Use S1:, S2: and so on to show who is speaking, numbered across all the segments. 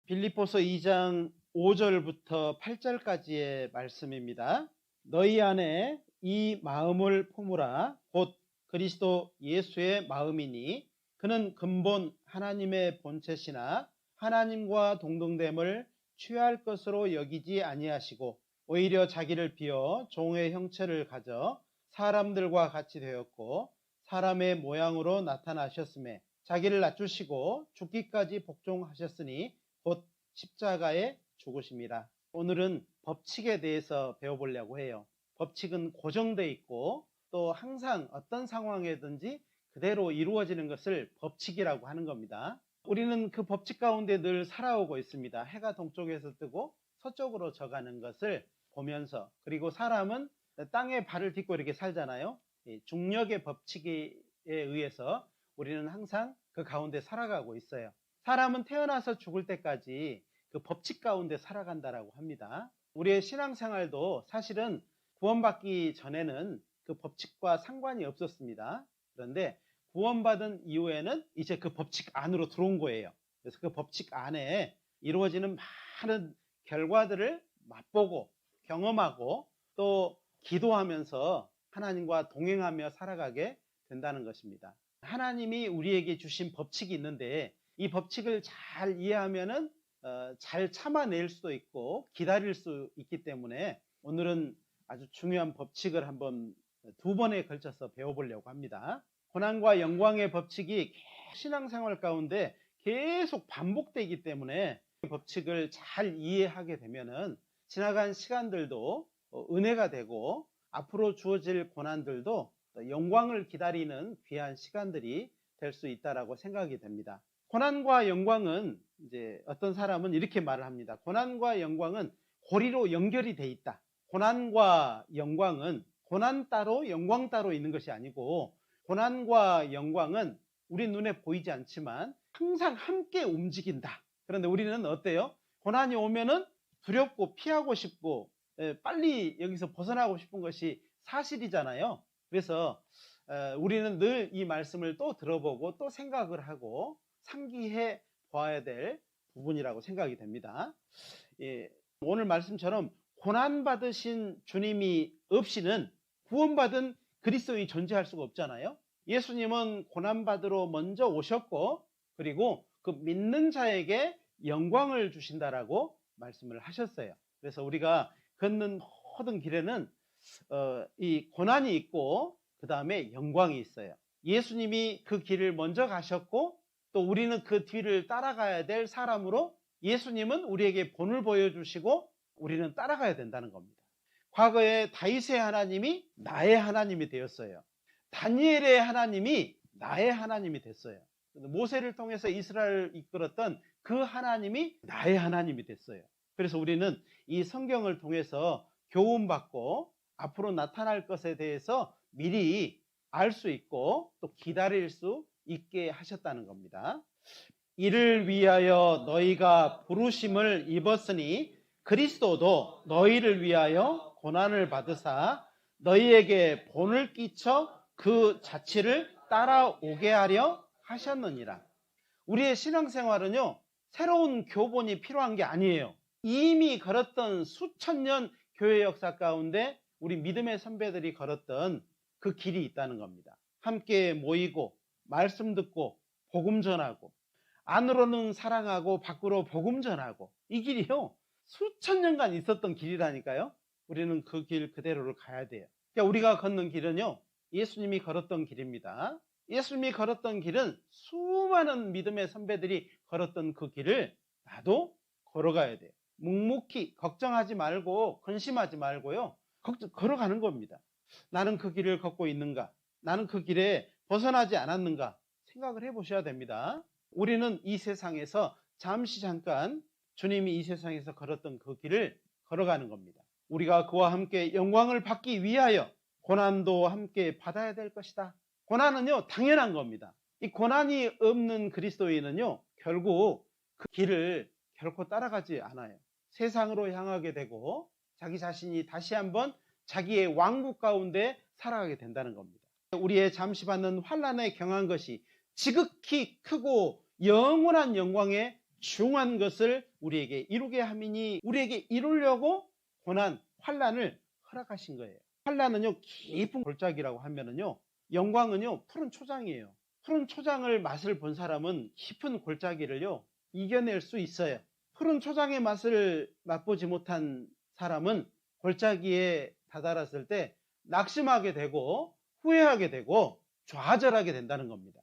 S1: 빌립보서 2장 5절부터 8절까지의 말씀입니다. 너희 안에 이 마음을 품으라. 곧 그리스도 예수의 마음이니 그는 근본 하나님의 본체시나 하나님과 동등됨을 취할 것으로 여기지 아니하시고 오히려 자기를 비어 종의 형체를 가져 사람들과 같이 되었고 사람의 모양으로 나타나셨음에 자기를 낮추시고 죽기까지 복종하셨으니 곧 십자가에 죽으심이라. 오늘은 법칙에 대해서 배워보려고 해요. 법칙은 고정되어 있고 또 항상 어떤 상황이든지 그대로 이루어지는 것을 법칙이라고 하는 겁니다. 우리는 그 법칙 가운데 늘 살아오고 있습니다. 해가 동쪽에서 뜨고 서쪽으로 져가는 것을 보면서, 그리고 사람은 땅에 발을 딛고 이렇게 살잖아요. 중력의 법칙에 의해서 우리는 항상 그 가운데 살아가고 있어요. 사람은 태어나서 죽을 때까지 그 법칙 가운데 살아간다라고 합니다. 우리의 신앙생활도 사실은 구원받기 전에는 그 법칙과 상관이 없었습니다. 그런데 구원받은 이후에는 이제 그 법칙 안으로 들어온 거예요. 그래서 그 법칙 안에 이루어지는 많은 결과들을 맛보고 경험하고 또 기도하면서 하나님과 동행하며 살아가게 된다는 것입니다. 하나님이 우리에게 주신 법칙이 있는데 이 법칙을 잘 이해하면은 잘 참아낼 수도 있고 기다릴 수 있기 때문에 오늘은 아주 중요한 법칙을 한번 두 번에 걸쳐서 배워보려고 합니다. 고난과 영광의 법칙이 신앙생활 가운데 계속 반복되기 때문에 이 법칙을 잘 이해하게 되면은 지나간 시간들도 은혜가 되고 앞으로 주어질 고난들도 영광을 기다리는 귀한 시간들이 될 수 있다라고 생각이 됩니다. 고난과 영광은 이제 어떤 사람은 이렇게 말을 합니다. 고난과 영광은 고리로 연결이 돼 있다. 고난과 영광은 고난 따로 영광 따로 있는 것이 아니고 고난과 영광은 우리 눈에 보이지 않지만 항상 함께 움직인다. 그런데 우리는 어때요? 고난이 오면은 두렵고 피하고 싶고 빨리 여기서 벗어나고 싶은 것이 사실이잖아요. 그래서 우리는 늘 이 말씀을 또 들어보고 또 생각을 하고 상기해 보아야 될 부분이라고 생각이 됩니다. 오늘 말씀처럼 고난받으신 주님이 없이는 구원받은 그리스도인이 존재할 수가 없잖아요. 예수님은 고난받으러 먼저 오셨고 그리고 그 믿는 자에게 영광을 주신다라고 말씀을 하셨어요. 그래서 우리가 걷는 모든 길에는 이 고난이 있고 그 다음에 영광이 있어요. 예수님이 그 길을 먼저 가셨고 또 우리는 그 뒤를 따라가야 될 사람으로 예수님은 우리에게 본을 보여주시고 우리는 따라가야 된다는 겁니다. 과거에 다윗의 하나님이 나의 하나님이 되었어요. 다니엘의 하나님이 나의 하나님이 됐어요. 모세를 통해서 이스라엘을 이끌었던 그 하나님이 나의 하나님이 됐어요. 그래서 우리는 이 성경을 통해서 교훈받고 앞으로 나타날 것에 대해서 미리 알 수 있고 또 기다릴 수 있게 하셨다는 겁니다. 이를 위하여 너희가 부르심을 입었으니 그리스도도 너희를 위하여 고난을 받으사 너희에게 본을 끼쳐 그 자취를 따라오게 하려 하셨느니라. 우리의 신앙생활은요, 새로운 교본이 필요한 게 아니에요. 이미 걸었던 수천 년 교회 역사 가운데 우리 믿음의 선배들이 걸었던 그 길이 있다는 겁니다. 함께 모이고 말씀 듣고 복음 전하고 안으로는 사랑하고 밖으로 복음 전하고 이 길이요 수천 년간 있었던 길이라니까요. 우리는 그 길 그대로를 가야 돼요. 그러니까 우리가 걷는 길은요 예수님이 걸었던 길입니다. 예수님이 걸었던 길은 수많은 믿음의 선배들이 걸었던 그 길을 나도 걸어가야 돼요. 묵묵히 걱정하지 말고 근심하지 말고요 걸어가는 겁니다. 나는 그 길을 걷고 있는가? 나는 그 길에 벗어나지 않았는가? 생각을 해보셔야 됩니다. 우리는 이 세상에서 잠시 잠깐 주님이 이 세상에서 걸었던 그 길을 걸어가는 겁니다. 우리가 그와 함께 영광을 받기 위하여 고난도 함께 받아야 될 것이다. 고난은요 당연한 겁니다. 이 고난이 없는 그리스도인은요 결국 그 길을 결코 따라가지 않아요. 세상으로 향하게 되고 자기 자신이 다시 한번 자기의 왕국 가운데 살아가게 된다는 겁니다. 우리의 잠시 받는 환난에 경한 것이 지극히 크고 영원한 영광의 중한 것을 우리에게 이루게 함이니 우리에게 이루려고 고난, 환난을 허락하신 거예요. 환난은요, 깊은 골짜기라고 하면은요, 영광은요, 푸른 초장이에요. 푸른 초장을 맛을 본 사람은 깊은 골짜기를요, 이겨낼 수 있어요. 푸른 초장의 맛을 맛보지 못한 사람은 골짜기에 다다랐을 때 낙심하게 되고 후회하게 되고 좌절하게 된다는 겁니다.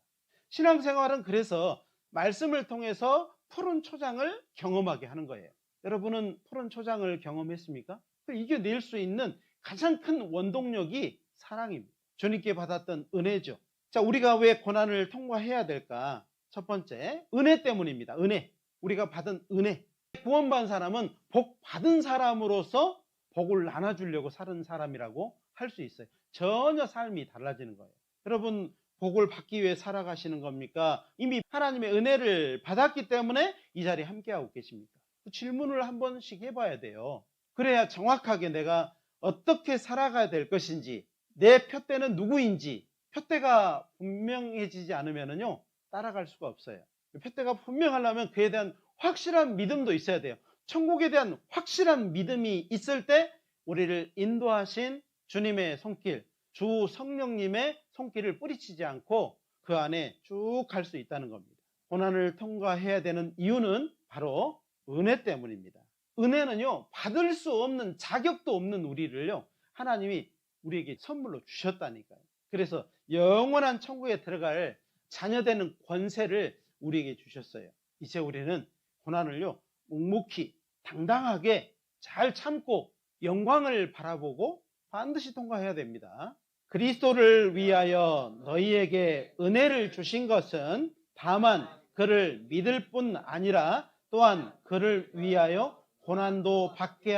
S1: 신앙생활은 그래서 말씀을 통해서 푸른 초장을 경험하게 하는 거예요. 여러분은 푸른 초장을 경험했습니까? 이겨낼 수 있는 가장 큰 원동력이 사랑입니다. 주님께 받았던 은혜죠. 자, 우리가 왜 고난을 통과해야 될까? 첫 번째, 은혜 때문입니다. 은혜. 우리가 받은 은혜. 구원받은 사람은 복 받은 사람으로서 복을 나눠주려고 사는 사람이라고 할 수 있어요. 전혀 삶이 달라지는 거예요. 여러분, 복을 받기 위해 살아가시는 겁니까? 이미 하나님의 은혜를 받았기 때문에 이 자리에 함께하고 계십니까? 질문을 한 번씩 해봐야 돼요. 그래야 정확하게 내가 어떻게 살아가야 될 것인지, 내 표대는 누구인지, 표대가 분명해지지 않으면요, 따라갈 수가 없어요. 표대가 분명하려면 그에 대한 확실한 믿음도 있어야 돼요. 천국에 대한 확실한 믿음이 있을 때 우리를 인도하신 주님의 손길, 주 성령님의 손길을 뿌리치지 않고 그 안에 쭉 갈 수 있다는 겁니다. 고난을 통과해야 되는 이유는 바로 은혜 때문입니다. 은혜는요, 받을 수 없는, 자격도 없는 우리를요, 하나님이 우리에게 선물로 주셨다니까요. 그래서 영원한 천국에 들어갈 자녀되는 권세를 우리에게 주셨어요. 이제 우리는 고난을요, 묵묵히 당당하게 잘 참고 영광을 바라보고 반드시 통과해야 됩니다. 그리스도를 위하여 너희에게 은혜를 주신 것은 다만 그를 믿을 뿐 아니라 또한 그를 위하여 고난도 받게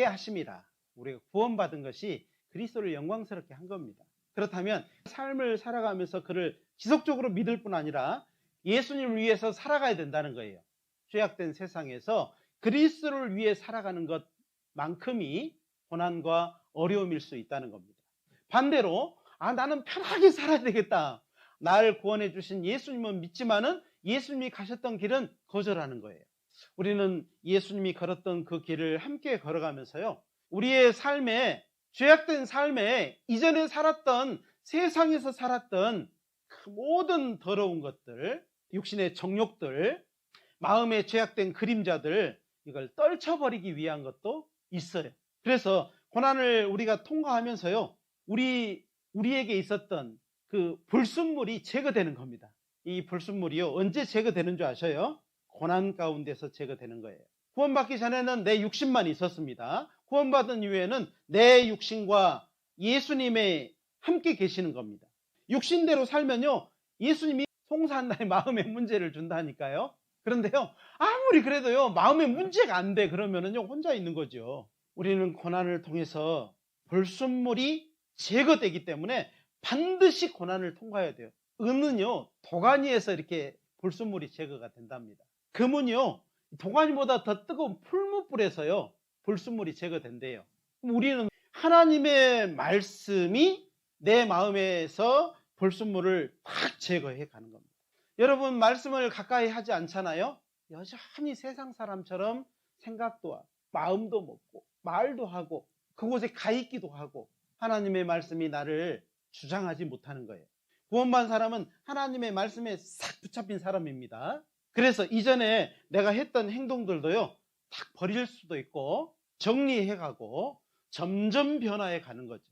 S1: 하심이라. 우리가 구원받은 것이 그리스도를 영광스럽게 한 겁니다. 그렇다면 삶을 살아가면서 그를 지속적으로 믿을 뿐 아니라 예수님을 위해서 살아가야 된다는 거예요. 죄악된 세상에서 그리스도를 위해 살아가는 것만큼이 고난과 어려움일 수 있다는 겁니다. 반대로 나는 편하게 살아야 되겠다. 나를 구원해 주신 예수님은 믿지만은 예수님이 가셨던 길은 거절하는 거예요. 우리는 예수님이 걸었던 그 길을 함께 걸어가면서요, 우리의 삶에, 죄악된 삶에 이전에 살았던, 세상에서 살았던 그 모든 더러운 것들, 육신의 정욕들, 마음에 죄악된 그림자들, 이걸 떨쳐버리기 위한 것도 있어요. 그래서 고난을 우리가 통과하면서요, 우리에게 있었던 그 불순물이 제거되는 겁니다. 이 불순물이요, 언제 제거되는 줄 아셔요? 고난 가운데서 제거되는 거예요. 구원받기 전에는 내 육신만 있었습니다. 구원받은 이후에는 내 육신과 예수님의 함께 계시는 겁니다. 육신대로 살면요, 예수님이 송사한 나의 마음의 문제를 준다니까요. 그런데요, 아무리 그래도요, 마음의 문제가 안 돼 그러면은요, 혼자 있는 거죠. 우리는 고난을 통해서 불순물이 제거되기 때문에 반드시 고난을 통과해야 돼요. 은은요, 도가니에서 이렇게 불순물이 제거가 된답니다. 금은요, 도가니보다 더 뜨거운 풀무불에서요, 불순물이 제거된대요. 우리는 하나님의 말씀이 내 마음에서 불순물을 탁 제거해 가는 겁니다. 여러분, 말씀을 가까이 하지 않잖아요? 여전히 세상 사람처럼 생각도 하고 마음도 먹고 말도 하고 그곳에 가 있기도 하고 하나님의 말씀이 나를 주장하지 못하는 거예요. 구원받은 사람은 하나님의 말씀에 싹 붙잡힌 사람입니다. 그래서 이전에 내가 했던 행동들도요, 탁 버릴 수도 있고 정리해가고 점점 변화해 가는 거죠.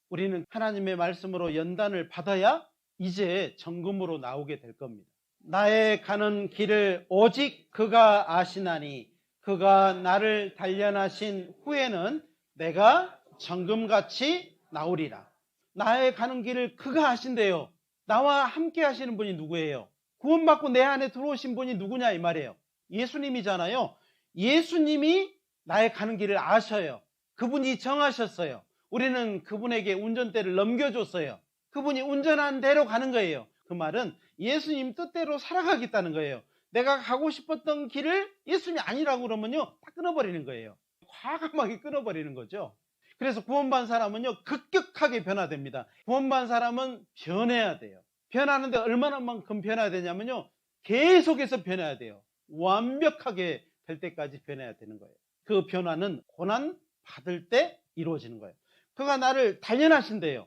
S1: 우리는 하나님의 말씀으로 연단을 받아야 이제 정금으로 나오게 될 겁니다. 나의 가는 길을 오직 그가 아시나니 그가 나를 단련하신 후에는 내가 정금같이 나오리라. 나의 가는 길을 그가 아신대요. 나와 함께 하시는 분이 누구예요? 구원받고 내 안에 들어오신 분이 누구냐 이 말이에요. 예수님이잖아요. 예수님이 나의 가는 길을 아셔요. 그분이 정하셨어요. 우리는 그분에게 운전대를 넘겨줬어요. 그분이 운전한 대로 가는 거예요. 그 말은 예수님 뜻대로 살아가겠다는 거예요. 내가 가고 싶었던 길을 예수님이 아니라고 그러면요, 다 끊어버리는 거예요. 과감하게 끊어버리는 거죠. 그래서 구원받은 사람은요, 급격하게 변화됩니다. 구원받은 사람은 변해야 돼요. 변하는데 얼마나만큼 변해야 되냐면요, 계속해서 변해야 돼요. 완벽하게 될 때까지 변해야 되는 거예요. 그 변화는 고난 받을 때 이루어지는 거예요. 그가 나를 단련하신대요.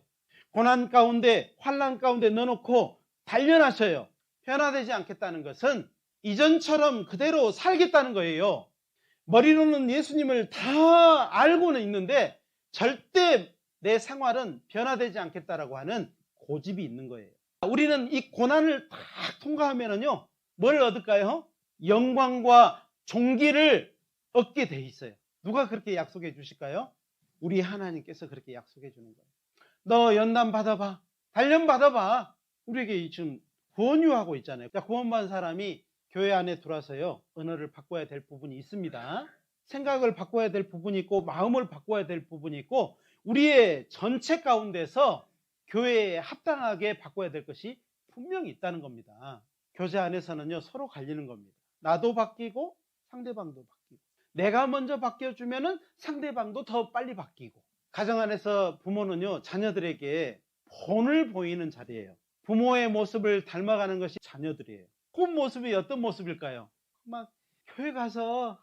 S1: 고난 가운데 환난 가운데 넣어놓고 단련하셔요. 변화되지 않겠다는 것은 이전처럼 그대로 살겠다는 거예요. 머리로는 예수님을 다 알고는 있는데 절대 내 생활은 변화되지 않겠다라고 하는 고집이 있는 거예요. 우리는 이 고난을 다 통과하면은요, 뭘 얻을까요? 영광과 존귀를 얻게 돼 있어요. 누가 그렇게 약속해 주실까요? 우리 하나님께서 그렇게 약속해 주는 거예요. 너 연단 받아봐. 단련 받아봐. 우리에게 지금 권유하고 있잖아요. 구원받은 사람이 교회 안에 들어와서요, 언어를 바꿔야 될 부분이 있습니다. 생각을 바꿔야 될 부분이 있고 마음을 바꿔야 될 부분이 있고 우리의 전체 가운데서 교회에 합당하게 바꿔야 될 것이 분명히 있다는 겁니다. 교제 안에서는요, 서로 갈리는 겁니다. 나도 바뀌고 상대방도 바뀌고 내가 먼저 바뀌어주면은 상대방도 더 빨리 바뀌고. 가정 안에서 부모는요, 자녀들에게 본을 보이는 자리예요. 부모의 모습을 닮아가는 것이 자녀들이에요. 그 모습이 어떤 모습일까요? 막 교회 가서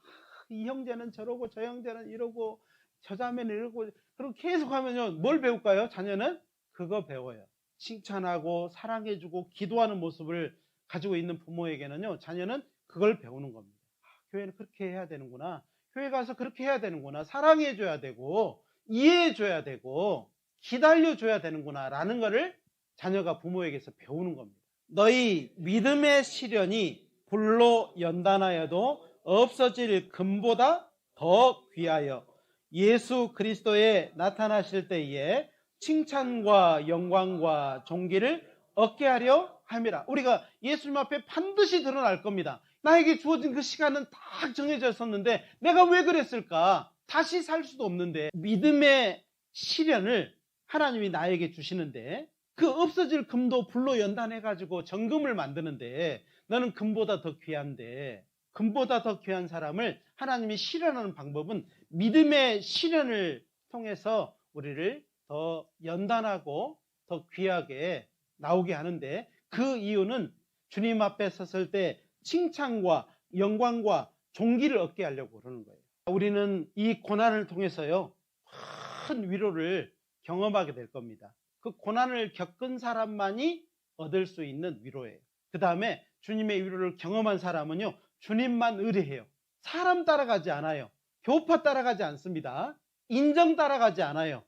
S1: 이 형제는 저러고 저 형제는 이러고 저 자매는 이러고, 그리고 계속 하면요, 뭘 배울까요? 자녀는 그거 배워요. 칭찬하고 사랑해주고 기도하는 모습을 가지고 있는 부모에게는요, 자녀는 그걸 배우는 겁니다. 교회는 그렇게 해야 되는구나. 교회 가서 그렇게 해야 되는구나. 사랑해줘야 되고 이해해줘야 되고 기다려줘야 되는구나 라는 거를 자녀가 부모에게서 배우는 겁니다. 너희 믿음의 시련이 불로 연단하여도 없어질 금보다 더 귀하여 예수 그리스도에 나타나실 때에 칭찬과 영광과 존귀를 얻게 하려 함이라. 우리가 예수님 앞에 반드시 드러날 겁니다. 나에게 주어진 그 시간은 딱 정해져 있었는데 내가 왜 그랬을까? 다시 살 수도 없는데 믿음의 시련을 하나님이 나에게 주시는데 그 없어질 금도 불로 연단해가지고 정금을 만드는데 너는 금보다 더 귀한데 금보다 더 귀한 사람을 하나님이 시련하는 방법은 믿음의 시련을 통해서 우리를 더 연단하고 더 귀하게 나오게 하는데 그 이유는 주님 앞에 섰을 때 칭찬과 영광과 존귀를 얻게 하려고 그러는 거예요. 우리는 이 고난을 통해서요, 큰 위로를 경험하게 될 겁니다. 그 고난을 겪은 사람만이 얻을 수 있는 위로예요. 그 다음에 주님의 위로를 경험한 사람은요, 주님만 의뢰해요. 사람 따라가지 않아요. 교파 따라가지 않습니다. 인정 따라가지 않아요.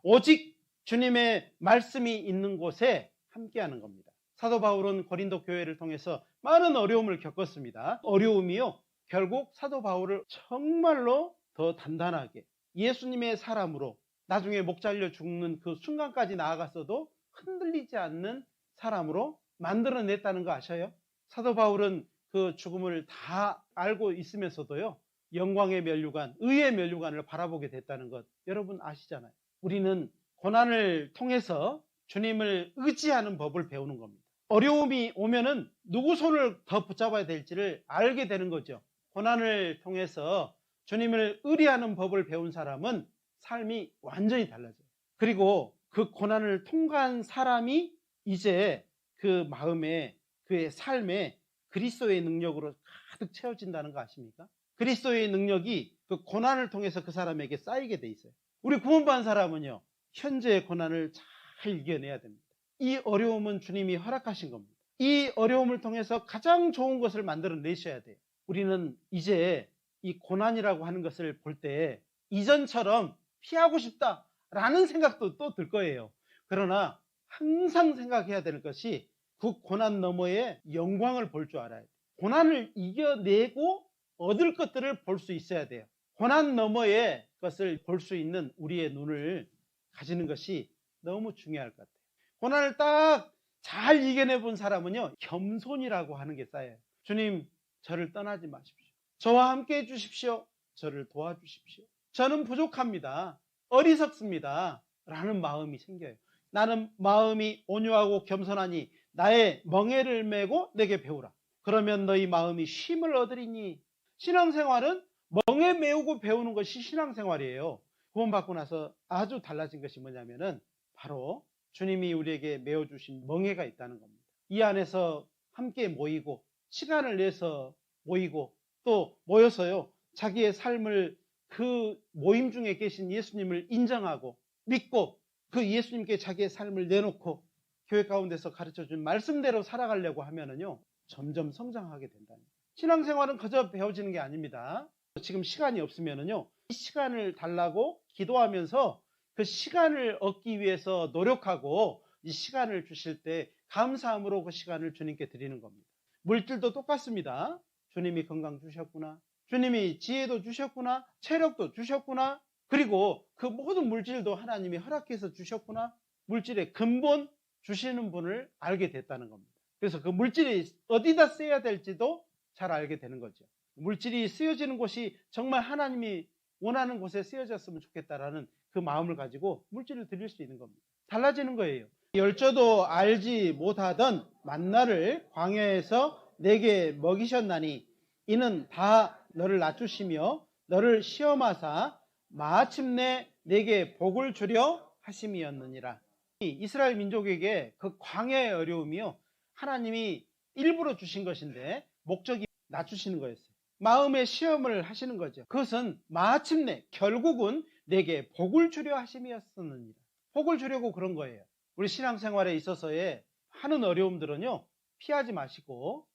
S1: 오직 주님의 말씀이 있는 곳에 함께하는 겁니다. 사도 바울은 고린도 교회를 통해서 많은 어려움을 겪었습니다. 어려움이요, 결국 사도 바울을 정말로 더 단단하게 예수님의 사람으로 나중에 목 잘려 죽는 그 순간까지 나아갔어도 흔들리지 않는 사람으로 만들어냈다는 거 아셔요? 사도 바울은 그 죽음을 다 알고 있으면서도요, 영광의 면류관, 의의 면류관을 바라보게 됐다는 것 여러분 아시잖아요. 우리는 고난을 통해서 주님을 의지하는 법을 배우는 겁니다. 어려움이 오면은 누구 손을 더 붙잡아야 될지를 알게 되는 거죠. 고난을 통해서 주님을 의뢰하는 법을 배운 사람은 삶이 완전히 달라져요. 그리고 그 고난을 통과한 사람이 이제 그 마음에, 그의 삶에 그리스도의 능력으로 가득 채워진다는 거 아십니까? 그리스도의 능력이 그 고난을 통해서 그 사람에게 쌓이게 돼 있어요. 우리 구원받은 사람은요, 현재의 고난을 잘 이겨내야 됩니다. 이 어려움은 주님이 허락하신 겁니다. 이 어려움을 통해서 가장 좋은 것을 만들어내셔야 돼요. 우리는 이제 이 고난이라고 하는 것을 볼 때 이전처럼 피하고 싶다라는 생각도 또 들 거예요. 그러나 항상 생각해야 되는 것이 그 고난 너머에 영광을 볼 줄 알아야 돼요. 고난을 이겨내고 얻을 것들을 볼 수 있어야 돼요. 고난 너머의 것을 볼 수 있는 우리의 눈을 가지는 것이 너무 중요할 것 같아요. 고난을 딱 잘 이겨내 본 사람은요, 겸손이라고 하는 게 쌓여요. 주님, 저를 떠나지 마십시오. 저와 함께 해주십시오. 저를 도와주십시오. 저는 부족합니다. 어리석습니다. 라는 마음이 생겨요. 나는 마음이 온유하고 겸손하니 나의 멍에를 메고 내게 배우라. 그러면 너희 마음이 쉼을 얻으리니. 신앙생활은 멍에 메우고 배우는 것이 신앙생활이에요. 구원받고 나서 아주 달라진 것이 뭐냐면은 바로 주님이 우리에게 메워주신 멍에가 있다는 겁니다. 이 안에서 함께 모이고 시간을 내서 모이고 또 모여서요, 자기의 삶을 그 모임 중에 계신 예수님을 인정하고 믿고 그 예수님께 자기의 삶을 내놓고 교회 가운데서 가르쳐준 말씀대로 살아가려고 하면은요, 점점 성장하게 된다. 신앙생활은 그저 배워지는 게 아닙니다. 지금 시간이 없으면은요, 이 시간을 달라고 기도하면서 그 시간을 얻기 위해서 노력하고 이 시간을 주실 때 감사함으로 그 시간을 주님께 드리는 겁니다. 물질도 똑같습니다. 주님이 건강 주셨구나, 주님이 지혜도 주셨구나, 체력도 주셨구나, 그리고 그 모든 물질도 하나님이 허락해서 주셨구나. 물질의 근본 주시는 분을 알게 됐다는 겁니다. 그래서 그 물질이 어디다 써야 될지도 잘 알게 되는 거죠. 물질이 쓰여지는 곳이 정말 하나님이 원하는 곳에 쓰여졌으면 좋겠다라는 그 마음을 가지고 물질을 드릴 수 있는 겁니다. 달라지는 거예요. 열조도 알지 못하던 만나를 광야에서 내게 먹이셨나니 이는 다 너를 낮추시며 너를 시험하사 마침내 내게 복을 주려 하심이었느니라. 이스라엘 민족에게 그 광야의 어려움이요, 하나님이 일부러 주신 것인데 목적이 낮추시는 거였어요. 마음의 시험을 하시는 거죠. 그것은 마침내 결국은 내게 복을 주려 하심이었느니라. 복을 주려고 그런 거예요. 우리 신앙생활에 있어서의 하는 어려움들은요, 피하지 마시고,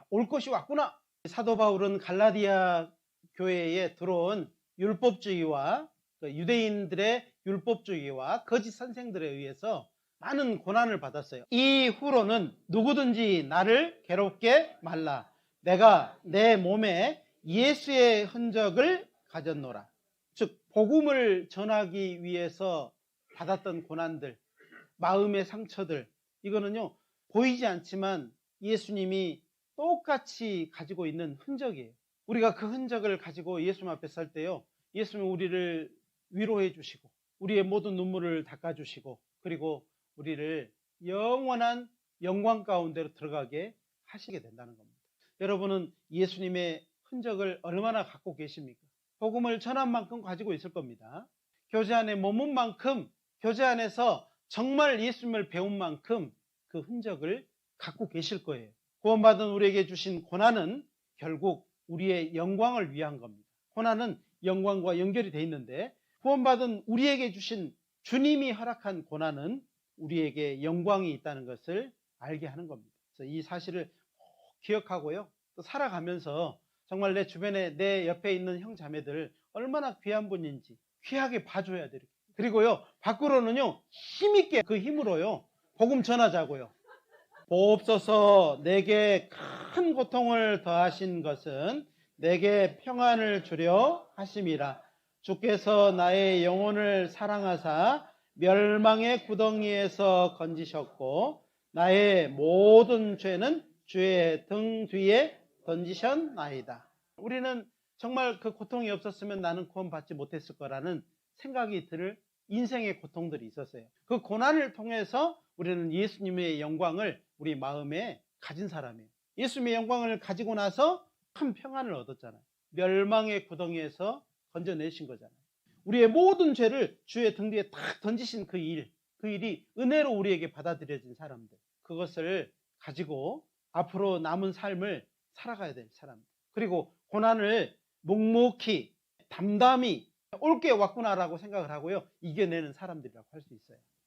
S1: 올 것이 왔구나. 사도 바울은 갈라디아 교회에 들어온 율법주의와 유대인들의 율법주의와 거짓 선생들에 의해서 많은 고난을 받았어요. 이후로는 누구든지 나를 괴롭게 말라. 내가 내 몸에 예수의 흔적을 가졌노라. 즉 복음을 전하기 위해서 받았던 고난들, 마음의 상처들, 이거는요 보이지 않지만 예수님이 똑같이 가지고 있는 흔적이에요. 우리가 그 흔적을 가지고 예수님 앞에 설 때요, 예수님은 우리를 위로해 주시고 우리의 모든 눈물을 닦아주시고 그리고 우리를 영원한 영광 가운데로 들어가게 하시게 된다는 겁니다. 여러분은 예수님의 흔적을 얼마나 갖고 계십니까? 복음을 전한 만큼 가지고 있을 겁니다. 교제 안에 머문 만큼, 교제 안에서 정말 예수님을 배운 만큼 그 흔적을 갖고 계실 거예요. 구원받은 우리에게 주신 고난은 결국 우리의 영광을 위한 겁니다. 고난은 영광과 연결이 되어 있는데 구원받은 우리에게 주신 주님이 허락한 고난은 우리에게 영광이 있다는 것을 알게 하는 겁니다. 그래서 이 사실을 꼭 기억하고요, 또 살아가면서 정말 내 주변에 내 옆에 있는 형 자매들 얼마나 귀한 분인지 귀하게 봐줘야 돼요. 그리고요 밖으로는요 힘있게 그 힘으로요 복음 전하자고요. 보옵소서 내게 큰 고통을 더하신 것은 내게 평안을 주려 하심이라. 주께서 나의 영혼을 사랑하사 멸망의 구덩이에서 건지셨고 나의 모든 죄는 주의 등 뒤에 던지셨나이다. 우리는 정말 그 고통이 없었으면 나는 구원받지 못했을 거라는 생각이 들 인생의 고통들이 있었어요. 그 고난을 통해서 우리는 예수님의 영광을 우리 마음에 가진 사람이에요. 예수님의 영광을 가지고 나서 큰 평안을 얻었잖아요. 멸망의 구덩이에서 건져내신 거잖아요. 우리의 모든 죄를 주의 등 뒤에 탁 던지신 그 일이 은혜로 우리에게 받아들여진 사람들, 그것을 가지고 앞으로 남은 삶을 살아가야 될 사람들, 그리고 고난을 묵묵히 담담히 올 게 왔구나라고 생각을 하고요 이겨내는 사람들이라고 할 수 있어요.